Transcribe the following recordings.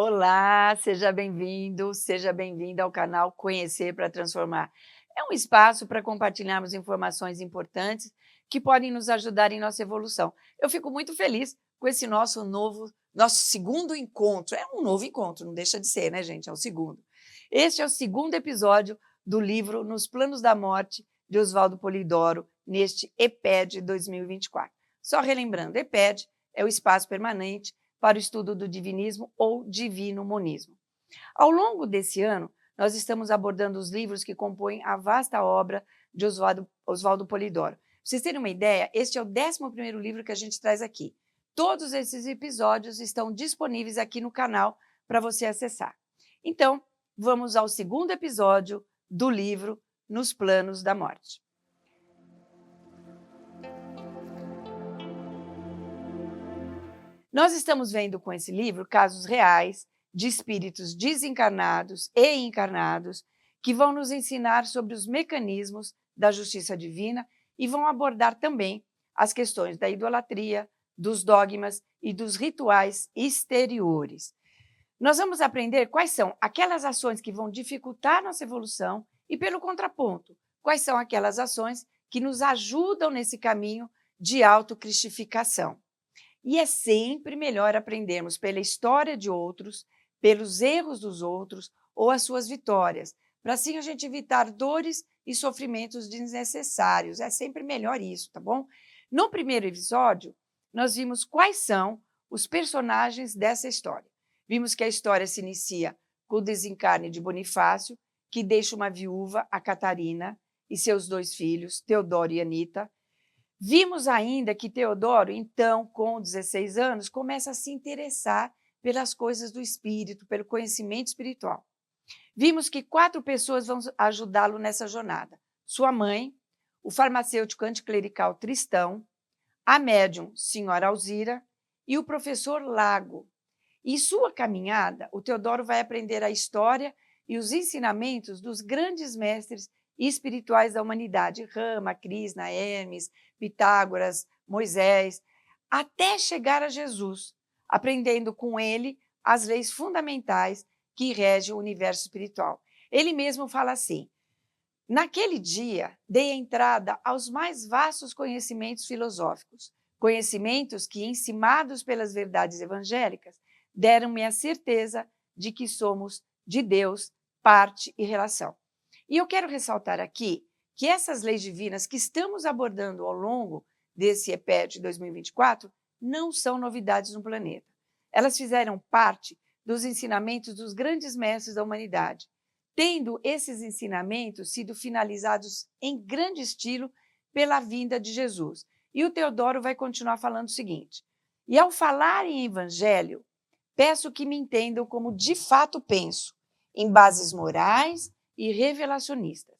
Olá, seja bem-vinda ao canal Conhecer para Transformar. É um espaço para compartilharmos informações importantes que podem nos ajudar em nossa evolução. Eu fico muito feliz com esse nosso segundo encontro. É um novo encontro, não deixa de ser, né, gente? É o segundo. Este é o segundo episódio do livro Nos Planos da Morte, de Oswaldo Polidoro, neste EPED 2024. Só relembrando, EPED é o espaço permanente para o estudo do divinismo ou divino monismo. Ao longo desse ano, nós estamos abordando os livros que compõem a vasta obra de Oswaldo Polidoro. Para vocês terem uma ideia, este é o 11º livro que a gente traz aqui. Todos esses episódios estão disponíveis aqui no canal para você acessar. Então, vamos ao segundo episódio do livro Nos Planos da Morte. Nós estamos vendo com esse livro casos reais de espíritos desencarnados e encarnados que vão nos ensinar sobre os mecanismos da justiça divina e vão abordar também as questões da idolatria, dos dogmas e dos rituais exteriores. Nós vamos aprender quais são aquelas ações que vão dificultar nossa evolução e, pelo contraponto, quais são aquelas ações que nos ajudam nesse caminho de autocristificação. E é sempre melhor aprendermos pela história de outros, pelos erros dos outros ou as suas vitórias, para assim a gente evitar dores e sofrimentos desnecessários. É sempre melhor isso, tá bom? No primeiro episódio, nós vimos quais são os personagens dessa história. Vimos que a história se inicia com o desencarne de Bonifácio, que deixa uma viúva, a Catarina, e seus 2 filhos, Teodoro e Anita. Vimos ainda que Teodoro, então, com 16 anos, começa a se interessar pelas coisas do espírito, pelo conhecimento espiritual. Vimos que 4 pessoas vão ajudá-lo nessa jornada. Sua mãe, o farmacêutico anticlerical Tristão, a médium Senhora Alzira e o professor Lago. Em sua caminhada, o Teodoro vai aprender a história e os ensinamentos dos grandes mestres espirituais da humanidade, Rama, Krishna, Hermes, Pitágoras, Moisés, até chegar a Jesus, aprendendo com ele as leis fundamentais que regem o universo espiritual. Ele mesmo fala assim: naquele dia dei entrada aos mais vastos conhecimentos filosóficos, conhecimentos que, encimados pelas verdades evangélicas, deram-me a certeza de que somos de Deus, parte e relação. E eu quero ressaltar aqui que essas leis divinas que estamos abordando ao longo desse EPED 2024 não são novidades no planeta. Elas fizeram parte dos ensinamentos dos grandes mestres da humanidade, tendo esses ensinamentos sido finalizados em grande estilo pela vinda de Jesus. E o Teodoro vai continuar falando o seguinte: e ao falar em evangelho, peço que me entendam como de fato penso, em bases morais e revelacionistas,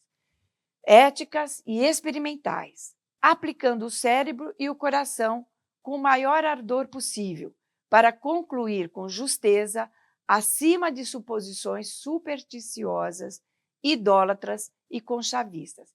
éticas e experimentais, aplicando o cérebro e o coração com o maior ardor possível, para concluir com justeza, acima de suposições supersticiosas, idólatras e conchavistas.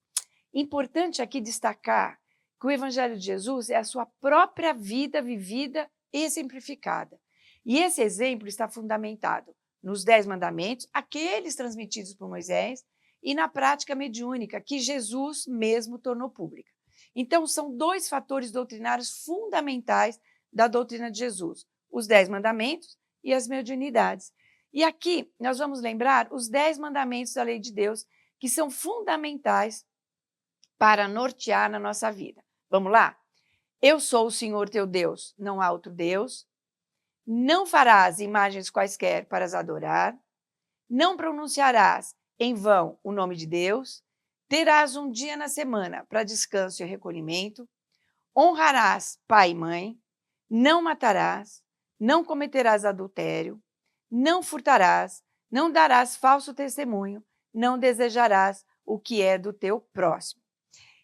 Importante aqui destacar que o Evangelho de Jesus é a sua própria vida vivida e exemplificada. E esse exemplo está fundamentado nos 10 mandamentos, aqueles transmitidos por Moisés, e na prática mediúnica, que Jesus mesmo tornou pública. Então, são 2 fatores doutrinários fundamentais da doutrina de Jesus: os 10 mandamentos e as mediunidades. E aqui nós vamos lembrar os 10 mandamentos da lei de Deus, que são fundamentais para nortear na nossa vida. Vamos lá? Eu sou o Senhor teu Deus, não há outro Deus. Não farás imagens quaisquer para as adorar. Não pronunciarás em vão o nome de Deus. Terás um dia na semana para descanso e recolhimento. Honrarás pai e mãe. Não matarás. Não cometerás adultério. Não furtarás. Não darás falso testemunho. Não desejarás o que é do teu próximo.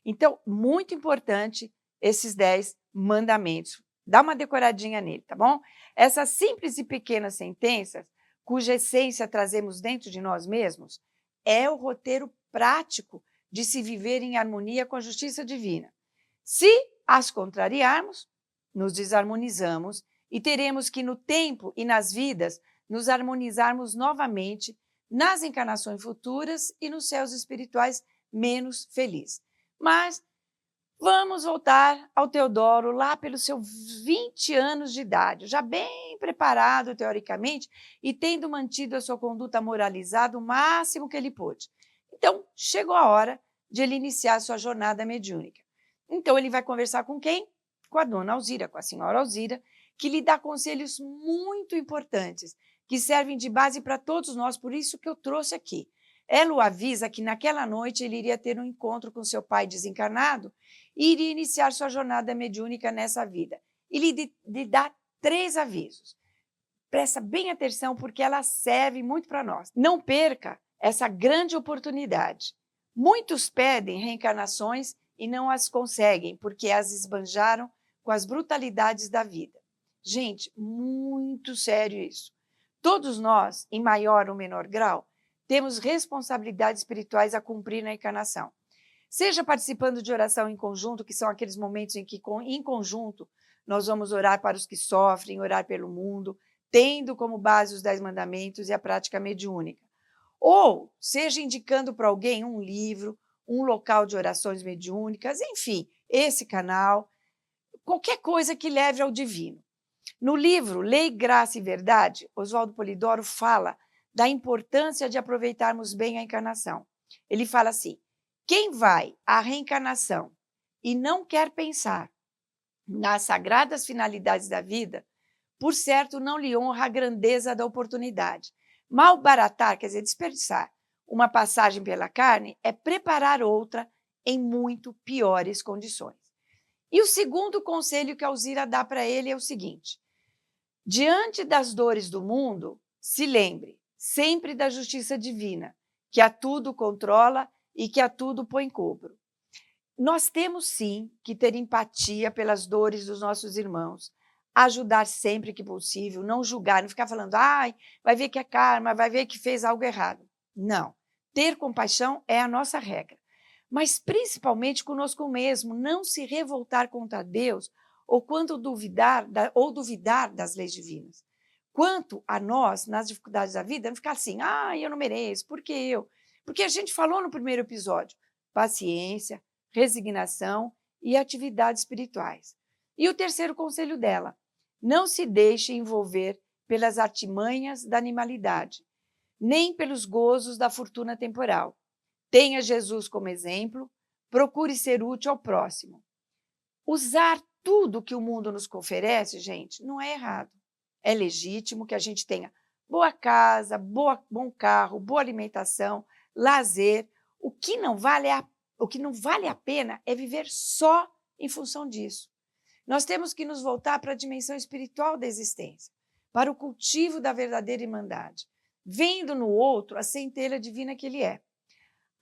Então, muito importante esses 10 mandamentos. Dá uma decoradinha nele, tá bom? Essas simples e pequenas sentenças, cuja essência trazemos dentro de nós mesmos, é o roteiro prático de se viver em harmonia com a justiça divina. Se as contrariarmos, nos desarmonizamos e teremos que, no tempo e nas vidas, nos harmonizarmos novamente nas encarnações futuras e nos céus espirituais menos felizes. Mas vamos voltar ao Teodoro lá pelos seus 20 anos de idade, já bem preparado teoricamente e tendo mantido a sua conduta moralizada o máximo que ele pôde. Então, chegou a hora de ele iniciar a sua jornada mediúnica. Então, ele vai conversar com quem? Com a dona Alzira, com a senhora Alzira, que lhe dá conselhos muito importantes, que servem de base para todos nós, por isso que eu trouxe aqui. Ela o avisa que naquela noite ele iria ter um encontro com seu pai desencarnado e iria iniciar sua jornada mediúnica nessa vida. E lhe dá 3 avisos. Presta bem atenção porque ela serve muito para nós. Não perca essa grande oportunidade. Muitos pedem reencarnações e não as conseguem porque as esbanjaram com as brutalidades da vida. Gente, muito sério isso. Todos nós, em maior ou menor grau, temos responsabilidades espirituais a cumprir na encarnação. Seja participando de oração em conjunto, que são aqueles momentos em que, em conjunto, nós vamos orar para os que sofrem, orar pelo mundo, tendo como base os 10 mandamentos e a prática mediúnica. Ou seja indicando para alguém um livro, um local de orações mediúnicas, enfim, esse canal, qualquer coisa que leve ao divino. No livro Lei, Graça e Verdade, Oswaldo Polidoro fala da importância de aproveitarmos bem a encarnação. Ele fala assim: quem vai à reencarnação e não quer pensar nas sagradas finalidades da vida, por certo não lhe honra a grandeza da oportunidade. Malbaratar, quer dizer, desperdiçar uma passagem pela carne é preparar outra em muito piores condições. E o segundo conselho que a Alzira dá para ele é o seguinte: diante das dores do mundo, se lembre sempre da justiça divina, que a tudo controla e que a tudo põe cobro. Nós temos sim que ter empatia pelas dores dos nossos irmãos, ajudar sempre que possível, não julgar, não ficar falando, ai, vai ver que é karma, vai ver que fez algo errado. Não. Ter compaixão é a nossa regra. Mas principalmente conosco mesmo, não se revoltar contra Deus ou quando duvidar das leis divinas. Quanto a nós, nas dificuldades da vida, não ficar assim, eu não mereço, por que eu? Porque a gente falou no primeiro episódio, paciência, resignação e atividades espirituais. E o terceiro conselho dela: não se deixe envolver pelas artimanhas da animalidade, nem pelos gozos da fortuna temporal. Tenha Jesus como exemplo, procure ser útil ao próximo. Usar tudo que o mundo nos oferece, gente, não é errado. É legítimo que a gente tenha boa casa, bom carro, boa alimentação, lazer. O que não vale a pena é viver só em função disso. Nós temos que nos voltar para a dimensão espiritual da existência, para o cultivo da verdadeira irmandade, vendo no outro a centelha divina que ele é.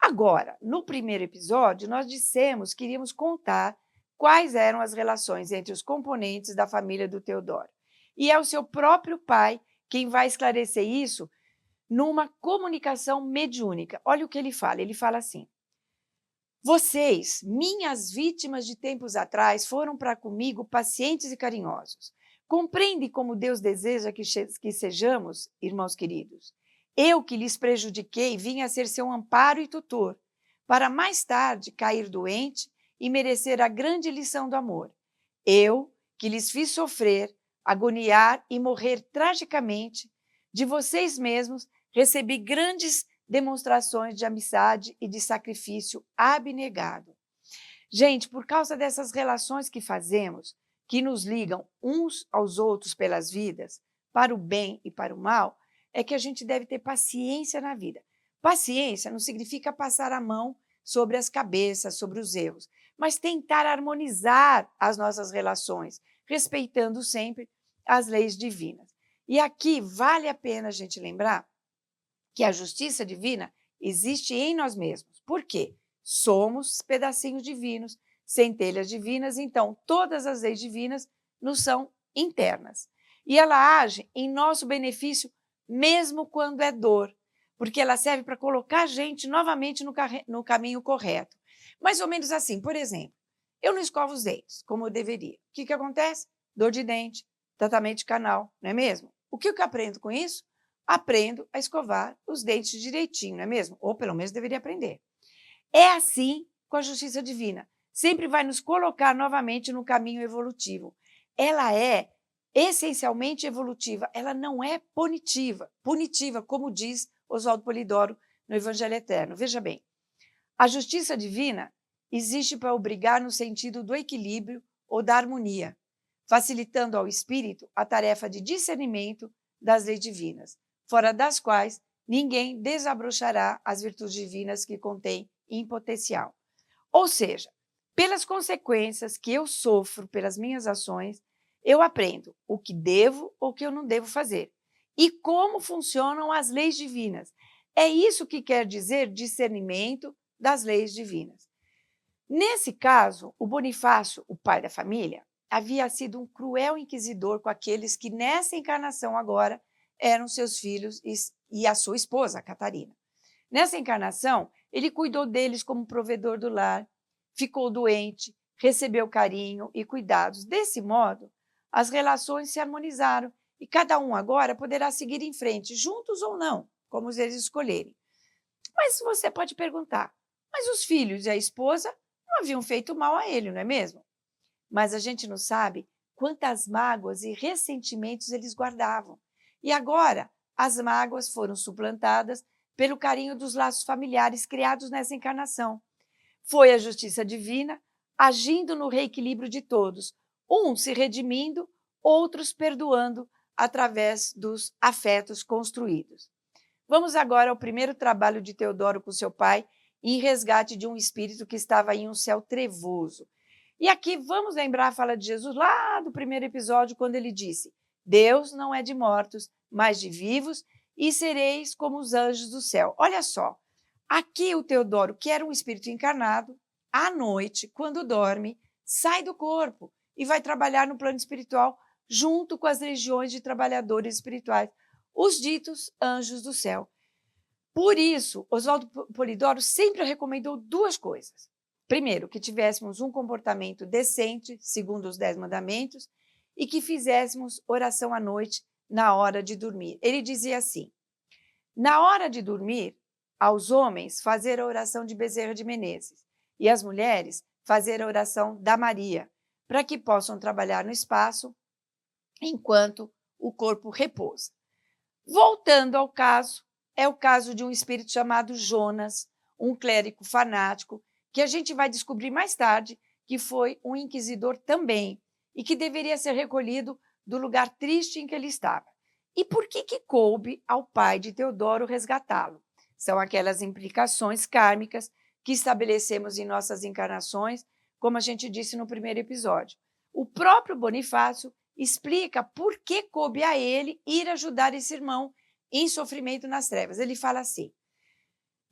Agora, no primeiro episódio, nós dissemos que iríamos contar quais eram as relações entre os componentes da família do Teodoro. E é o seu próprio pai quem vai esclarecer isso numa comunicação mediúnica. Olha o que ele fala assim: vocês, minhas vítimas de tempos atrás, foram para comigo pacientes e carinhosos. Compreende como Deus deseja que sejamos, irmãos queridos? Eu que lhes prejudiquei vim a ser seu amparo e tutor, para mais tarde cair doente e merecer a grande lição do amor. Eu que lhes fiz sofrer, agoniar e morrer tragicamente, de vocês mesmos recebi grandes demonstrações de amizade e de sacrifício abnegado. Gente, por causa dessas relações que fazemos, que nos ligam uns aos outros pelas vidas, para o bem e para o mal, é que a gente deve ter paciência na vida. Paciência não significa passar a mão sobre as cabeças, sobre os erros, mas tentar harmonizar as nossas relações, respeitando sempre as leis divinas. E aqui vale a pena a gente lembrar que a justiça divina existe em nós mesmos. Por quê? Somos pedacinhos divinos, centelhas divinas, então todas as leis divinas nos são internas. E ela age em nosso benefício mesmo quando é dor, porque ela serve para colocar a gente novamente no caminho correto. Mais ou menos assim, por exemplo, eu não escovo os dentes como eu deveria. O que acontece? Dor de dente, tratamento de canal, não é mesmo? O que eu aprendo com isso? aprendo a escovar os dentes direitinho, não é mesmo? Ou pelo menos deveria aprender. É assim com a justiça divina. Sempre vai nos colocar novamente no caminho evolutivo. Ela é essencialmente evolutiva, ela não é punitiva. Punitiva, como diz Oswaldo Polidoro no Evangelho Eterno. Veja bem, a justiça divina existe para obrigar no sentido do equilíbrio ou da harmonia, facilitando ao espírito a tarefa de discernimento das leis divinas, fora das quais ninguém desabrochará as virtudes divinas que contém em potencial. Ou seja, pelas consequências que eu sofro pelas minhas ações, eu aprendo o que devo ou o que eu não devo fazer e como funcionam as leis divinas. É isso que quer dizer discernimento das leis divinas. Nesse caso, o Bonifácio, o pai da família, havia sido um cruel inquisidor com aqueles que nessa encarnação agora eram seus filhos e a sua esposa, a Catarina. Nessa encarnação, ele cuidou deles como provedor do lar, ficou doente, recebeu carinho e cuidados. Desse modo, as relações se harmonizaram e cada um agora poderá seguir em frente, juntos ou não, como eles escolherem. Mas você pode perguntar, mas os filhos e a esposa não haviam feito mal a ele, não é mesmo? Mas a gente não sabe quantas mágoas e ressentimentos eles guardavam. E agora, as mágoas foram suplantadas pelo carinho dos laços familiares criados nessa encarnação. Foi a justiça divina agindo no reequilíbrio de todos, uns se redimindo, outros perdoando através dos afetos construídos. Vamos agora ao primeiro trabalho de Teodoro com seu pai, em resgate de um espírito que estava em um céu trevoso. E aqui vamos lembrar a fala de Jesus lá do primeiro episódio, quando ele disse: Deus não é de mortos, mas de vivos, e sereis como os anjos do céu. Olha só, aqui o Teodoro, que era um espírito encarnado, à noite, quando dorme, sai do corpo e vai trabalhar no plano espiritual junto com as legiões de trabalhadores espirituais, os ditos anjos do céu. Por isso, Oswaldo Polidoro sempre recomendou duas coisas. Primeiro, que tivéssemos um comportamento decente, segundo os 10 mandamentos, e que fizéssemos oração à noite na hora de dormir. Ele dizia assim: na hora de dormir, aos homens fazer a oração de Bezerra de Menezes e às mulheres fazer a oração da Maria, para que possam trabalhar no espaço enquanto o corpo repousa. Voltando ao caso, é o caso de um espírito chamado Jonas, um clérigo fanático, que a gente vai descobrir mais tarde que foi um inquisidor também e que deveria ser recolhido do lugar triste em que ele estava. E por que coube ao pai de Teodoro resgatá-lo? São aquelas implicações kármicas que estabelecemos em nossas encarnações, como a gente disse no primeiro episódio. O próprio Bonifácio explica por que coube a ele ir ajudar esse irmão em sofrimento nas trevas. Ele fala assim: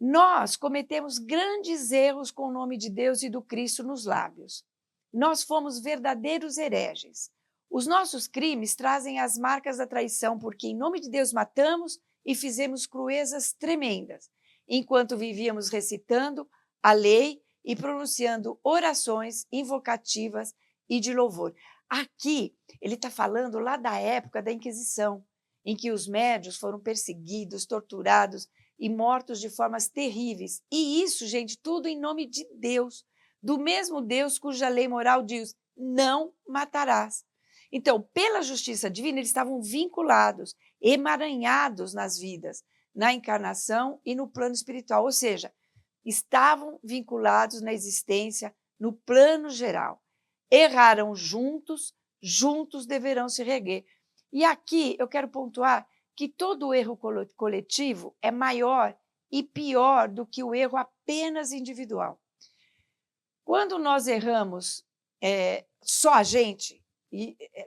nós cometemos grandes erros com o nome de Deus e do Cristo nos lábios. Nós fomos verdadeiros hereges. Os nossos crimes trazem as marcas da traição, porque em nome de Deus matamos e fizemos cruezas tremendas, enquanto vivíamos recitando a lei e pronunciando orações invocativas e de louvor. Aqui, ele está falando lá da época da Inquisição, em que os médios foram perseguidos, torturados e mortos de formas terríveis. E isso, gente, tudo em nome de Deus, do mesmo Deus cuja lei moral diz: não matarás. Então, pela justiça divina, eles estavam vinculados, emaranhados nas vidas, na encarnação e no plano espiritual, ou seja, estavam vinculados na existência no plano geral. Erraram juntos, juntos deverão se reerguer. E aqui eu quero pontuar que todo erro coletivo é maior e pior do que o erro apenas individual. Quando nós erramos só a gente,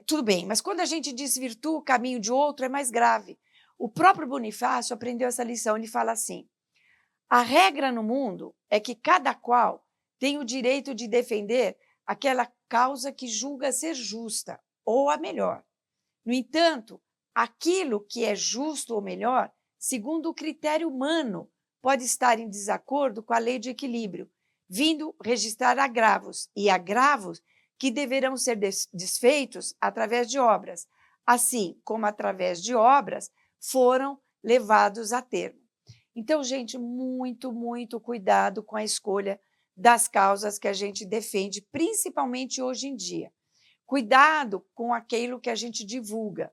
tudo bem, mas quando a gente desvirtua o caminho de outro, é mais grave. O próprio Bonifácio aprendeu essa lição, ele fala assim: a regra no mundo é que cada qual tem o direito de defender aquela causa que julga ser justa ou a melhor. No entanto, aquilo que é justo ou melhor, segundo o critério humano, pode estar em desacordo com a lei de equilíbrio, vindo registrar agravos, e agravos que deverão ser desfeitos através de obras, assim como através de obras foram levados a termo. Então, gente, muito cuidado com a escolha das causas que a gente defende, principalmente hoje em dia. Cuidado com aquilo que a gente divulga.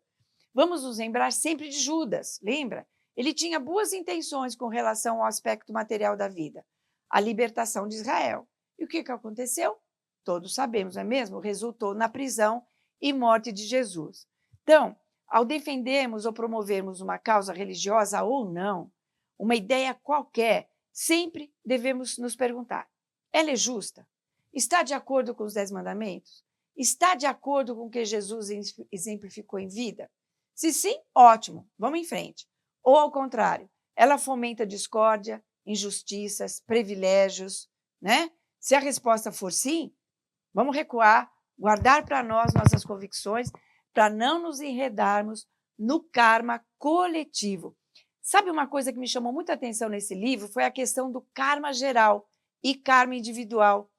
Vamos nos lembrar sempre de Judas, lembra? Ele tinha boas intenções com relação ao aspecto material da vida, a libertação de Israel. E o que aconteceu? Todos sabemos, não é mesmo? Resultou na prisão e morte de Jesus. Então, ao defendermos ou promovermos uma causa religiosa ou não, uma ideia qualquer, sempre devemos nos perguntar: ela é justa? Está de acordo com os 10 mandamentos? Está de acordo com o que Jesus exemplificou em vida? Se sim, ótimo, vamos em frente. Ou, ao contrário, ela fomenta discórdia, injustiças, privilégios, né? Se a resposta for sim, vamos recuar, guardar para nós nossas convicções, para não nos enredarmos no karma coletivo. Sabe uma coisa que me chamou muita atenção nesse livro? Foi a questão do karma geral e karma individual.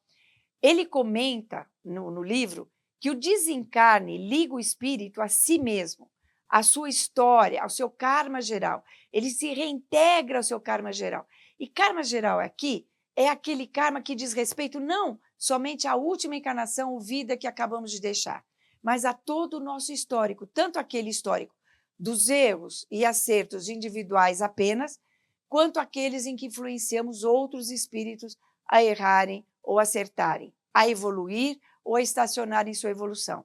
Ele comenta no livro que o desencarne liga o espírito a si mesmo, à sua história, ao seu karma geral. Ele se reintegra ao seu karma geral. E karma geral aqui é aquele karma que diz respeito não somente à última encarnação ou vida que acabamos de deixar, mas a todo o nosso histórico, tanto aquele histórico dos erros e acertos individuais apenas, quanto aqueles em que influenciamos outros espíritos a errarem ou acertarem, a evoluir ou a estacionar em sua evolução.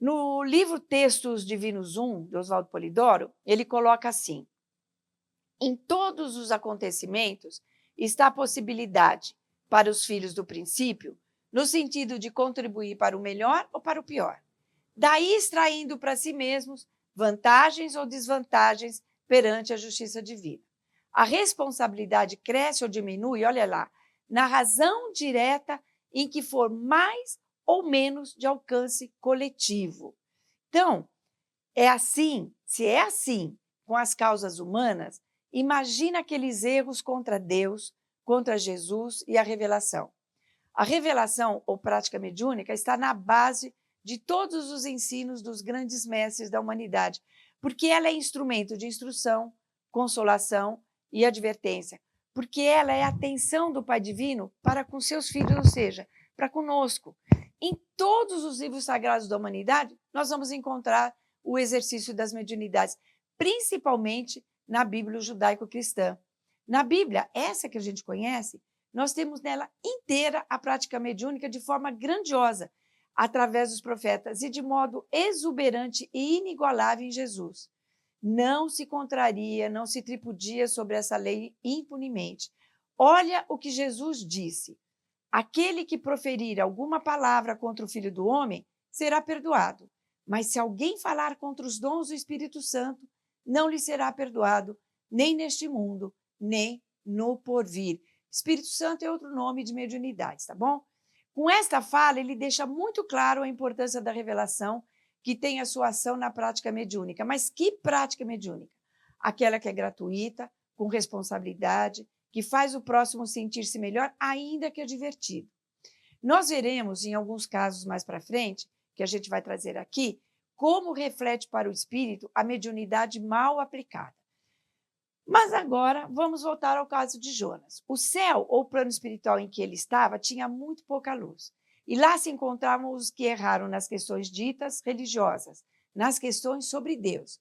No livro Textos Divinos 1, de Oswaldo Polidoro, ele coloca assim: em todos os acontecimentos está a possibilidade para os filhos do princípio, no sentido de contribuir para o melhor ou para o pior, daí extraindo para si mesmos vantagens ou desvantagens perante a justiça divina. A responsabilidade cresce ou diminui, olha lá, na razão direta em que for mais ou menos de alcance coletivo. Então, é assim, se é assim com as causas humanas, imagina aqueles erros contra Deus, contra Jesus e a revelação. A revelação ou prática mediúnica está na base de todos os ensinos dos grandes mestres da humanidade, porque ela é instrumento de instrução, consolação e advertência, porque ela é a atenção do Pai Divino para com seus filhos, ou seja, para conosco. Em todos os livros sagrados da humanidade, nós vamos encontrar o exercício das mediunidades, principalmente na Bíblia judaico-cristã. Na Bíblia, essa que a gente conhece, nós temos nela inteira a prática mediúnica de forma grandiosa, através dos profetas e de modo exuberante e inigualável em Jesus. Não se contraria, não se tripudia sobre essa lei impunemente. Olha o que Jesus disse: aquele que proferir alguma palavra contra o Filho do Homem será perdoado, mas se alguém falar contra os dons do Espírito Santo, não lhe será perdoado, nem neste mundo, nem no porvir. Espírito Santo é outro nome de mediunidades, tá bom? Com esta fala, ele deixa muito claro a importância da revelação, que tem a sua ação na prática mediúnica. Mas que prática mediúnica? Aquela que é gratuita, com responsabilidade, que faz o próximo sentir-se melhor, ainda que é divertido. Nós veremos, em alguns casos mais para frente, que a gente vai trazer aqui, como reflete para o espírito a mediunidade mal aplicada. Mas agora vamos voltar ao caso de Jonas. O céu, ou plano espiritual em que ele estava, tinha muito pouca luz. E lá se encontravam os que erraram nas questões ditas religiosas, nas questões sobre Deus.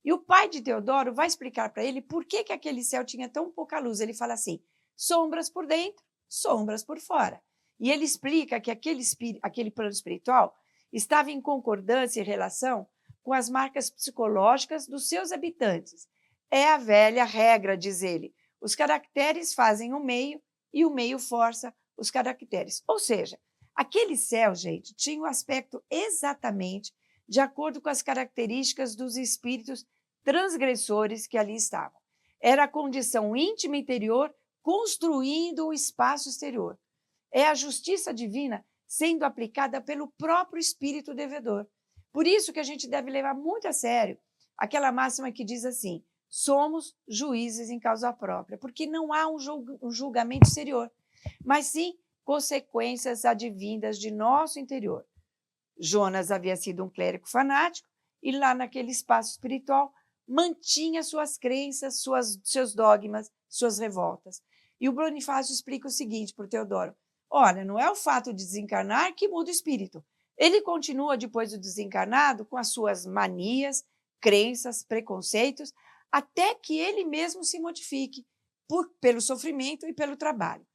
E o pai de Teodoro vai explicar para ele por que aquele céu tinha tão pouca luz. Ele fala assim: sombras por dentro, sombras por fora. E ele explica que aquele plano espiritual estava em concordância e relação com as marcas psicológicas dos seus habitantes. É a velha regra, diz ele. Os caracteres fazem o meio e o meio força os caracteres. Ou seja, aquele céu, gente, tinha um aspecto exatamente de acordo com as características dos espíritos transgressores que ali estavam. Era a condição íntima interior construindo o espaço exterior. É a justiça divina sendo aplicada pelo próprio espírito devedor. Por isso que a gente deve levar muito a sério aquela máxima que diz assim: somos juízes em causa própria, porque não há um julgamento exterior, mas sim consequências advindas de nosso interior. Jonas havia sido um clérigo fanático e lá naquele espaço espiritual mantinha suas crenças, seus dogmas, suas revoltas. E o Bonifácio explica o seguinte para o Teodoro: olha, não é o fato de desencarnar que muda o espírito. Ele continua, depois do desencarnado, com as suas manias, crenças, preconceitos, até que ele mesmo se modifique pelo sofrimento e pelo trabalho.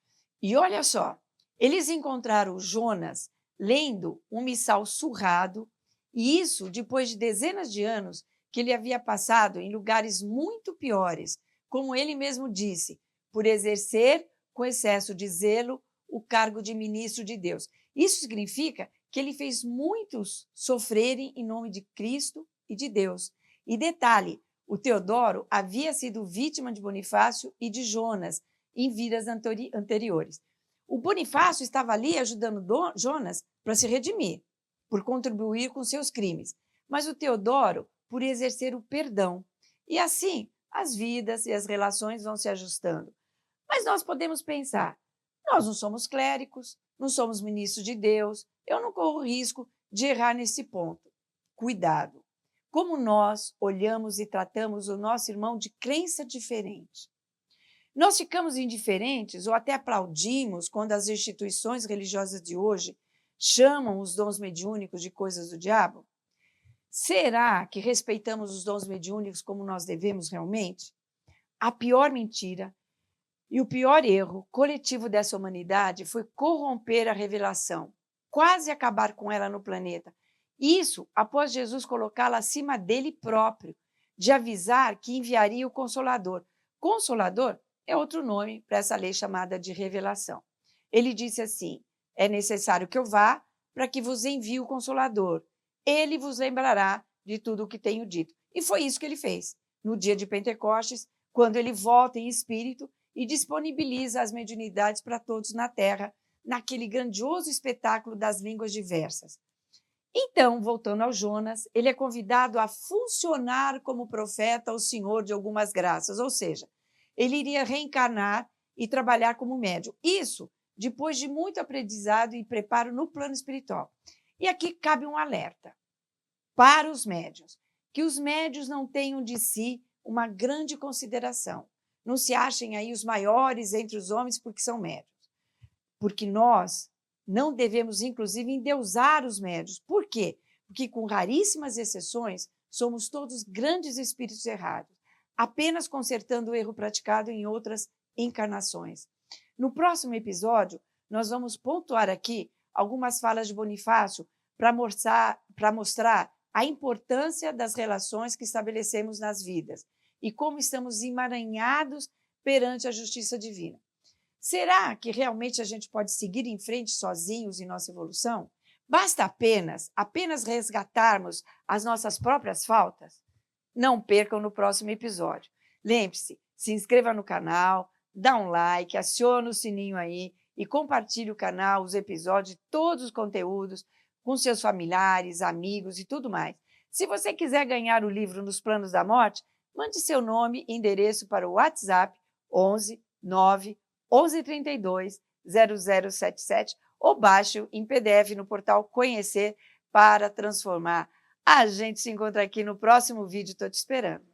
E olha só, eles encontraram Jonas lendo um missal surrado, e isso depois de dezenas de anos que ele havia passado em lugares muito piores, como ele mesmo disse, por exercer com excesso de zelo o cargo de ministro de Deus. Isso significa que ele fez muitos sofrerem em nome de Cristo e de Deus. E detalhe, o Teodoro havia sido vítima de Bonifácio e de Jonas em vidas anteriores. O Bonifácio estava ali ajudando Jonas para se redimir, por contribuir com seus crimes, mas o Teodoro por exercer o perdão. E assim, as vidas e as relações vão se ajustando. Mas nós podemos pensar, nós não somos clérigos, não somos ministros de Deus, eu não corro risco de errar nesse ponto. Cuidado! Como nós olhamos e tratamos o nosso irmão de crença diferente. Nós ficamos indiferentes ou até aplaudimos quando as instituições religiosas de hoje chamam os dons mediúnicos de coisas do diabo? Será que respeitamos os dons mediúnicos como nós devemos realmente? A pior mentira e o pior erro coletivo dessa humanidade foi corromper a revelação, quase acabar com ela no planeta. Isso após Jesus colocá-la acima dele próprio, de avisar que enviaria o Consolador. Consolador é outro nome para essa lei chamada de revelação. Ele disse assim: é necessário que eu vá para que vos envie o Consolador. Ele vos lembrará de tudo o que tenho dito. E foi isso que ele fez, no dia de Pentecostes, quando ele volta em espírito e disponibiliza as mediunidades para todos na Terra, naquele grandioso espetáculo das línguas diversas. Então, voltando ao Jonas, ele é convidado a funcionar como profeta ao Senhor de algumas graças, ou seja, ele iria reencarnar e trabalhar como médium. Isso depois de muito aprendizado e preparo no plano espiritual. E aqui cabe um alerta para os médiuns, que os médiuns não tenham de si uma grande consideração. Não se achem aí os maiores entre os homens porque são médiuns. Porque nós não devemos, inclusive, endeusar os médiuns. Por quê? Porque, com raríssimas exceções, somos todos grandes espíritos errados, apenas consertando o erro praticado em outras encarnações. No próximo episódio, nós vamos pontuar aqui algumas falas de Bonifácio para mostrar a importância das relações que estabelecemos nas vidas e como estamos emaranhados perante a justiça divina. Será que realmente a gente pode seguir em frente sozinhos em nossa evolução? Basta apenas resgatarmos as nossas próprias faltas? Não percam no próximo episódio. Lembre-se, se inscreva no canal, dá um like, acione o sininho aí e compartilhe o canal, os episódios, todos os conteúdos com seus familiares, amigos e tudo mais. Se você quiser ganhar o livro Nos Planos da Morte, mande seu nome e endereço para o WhatsApp 11 9 1132 0077 ou baixe-o em PDF no portal Conhecer para Transformar. A gente se encontra aqui no próximo vídeo, estou te esperando.